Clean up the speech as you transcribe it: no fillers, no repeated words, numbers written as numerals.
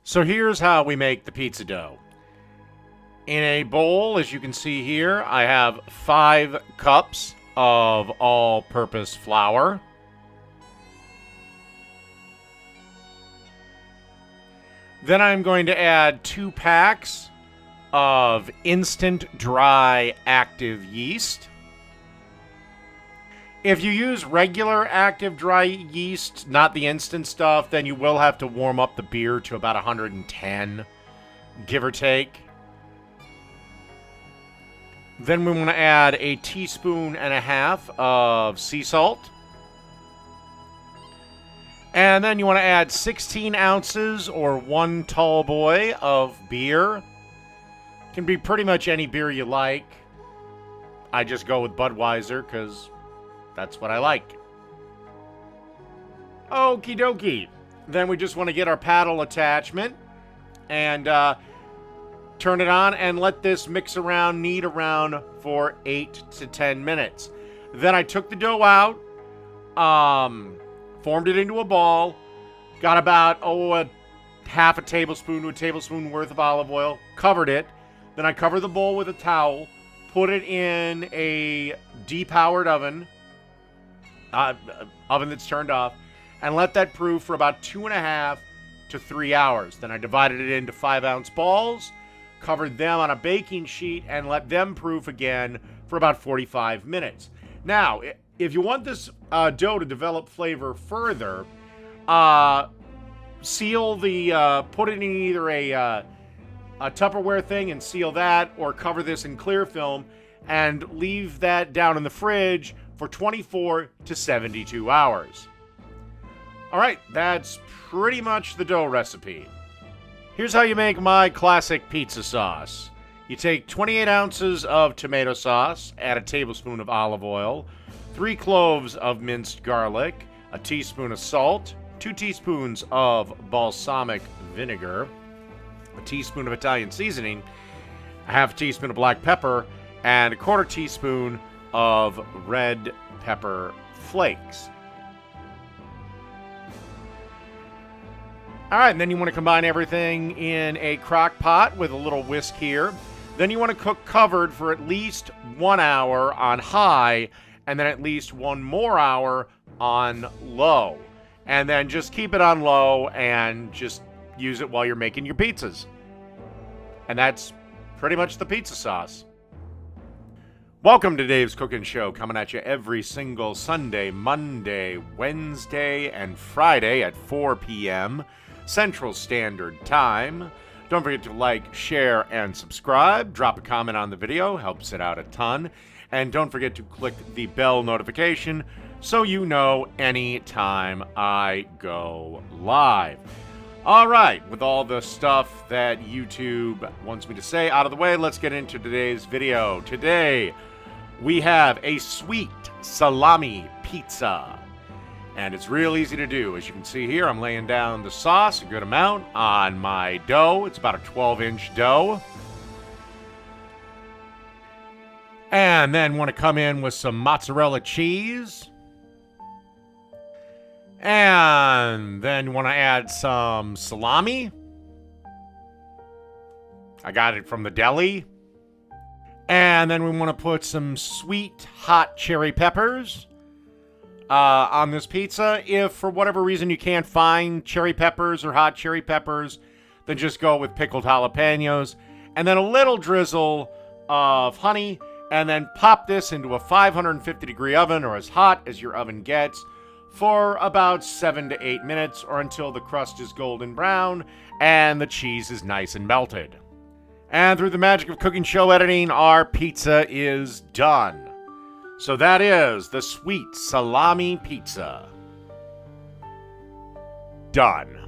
So here's how we make the pizza dough. In a bowl, as you can see here, I have 5 cups of all-purpose flour. Then I'm going to add 2 packs of instant dry active yeast. If you use regular active dry yeast, not the instant stuff, then you will have to warm up the beer to about 110, give or take. Then we want to add a teaspoon and a half of sea salt. And then you want to add 16 ounces or 1 tall boy of beer. Can be pretty much any beer you like. I just go with Budweiser because that's what I like. Okie dokie. Then we just want to get our paddle attachment and turn it on and let this mix around, knead around for 8 to 10 minutes. Then I took the dough out, formed it into a ball, got about a half a tablespoon to a tablespoon worth of olive oil, covered it. Then I covered the bowl with a towel, put it in a depowered oven, oven that's turned off, and let that proof for about 2.5 to 3 hours. Then I divided it into 5-ounce balls, covered them on a baking sheet, and let them proof again for about 45 minutes. Now, if you want this dough to develop flavor further, seal the, put it in either a Tupperware thing and seal that, or cover this in clear film and leave that down in the fridge for 24 to 72 hours. All right, that's pretty much the dough recipe. Here's how you make my classic pizza sauce. You take 28 ounces of tomato sauce, add a tablespoon of olive oil, 3 cloves of minced garlic, a teaspoon of salt, 2 teaspoons of balsamic vinegar, a teaspoon of Italian seasoning, a half teaspoon of black pepper, and a 1/4 teaspoon of red pepper flakes. All right, and then you want to combine everything in a crock pot with a little whisk here. Then you want to cook covered for at least 1 hour on high, and then at least 1 more hour on low. And then just keep it on low and just use it while you're making your pizzas. And that's pretty much the pizza sauce. Welcome to Dave's Cooking Show, coming at you every single Sunday, Monday, Wednesday, and Friday at 4 p.m. Central Standard Time. Don't forget to like, share, and subscribe. Drop a comment on the video, helps it out a ton. And don't forget to click the bell notification so you know anytime I go live. All right, with all the stuff that YouTube wants me to say out of the way, let's get into today's video. Today, we have a sweet salami pizza. And it's real easy to do. As you can see here, I'm laying down the sauce, a good amount, on my dough. It's about a 12-inch dough. And then want to come in with some mozzarella cheese. And then want to add some salami. I got it from the deli. And then we want to put some sweet hot cherry peppers on this pizza. If for whatever reason you can't find cherry peppers or hot cherry peppers, then just go with pickled jalapenos. And then a little drizzle of honey. And then pop this into a 550-degree oven, or as hot as your oven gets, for about 7 to 8 minutes, or until the crust is golden brown and the cheese is nice and melted. And through the magic of cooking show editing, our pizza is done. So that is the sweet salami pizza. Done.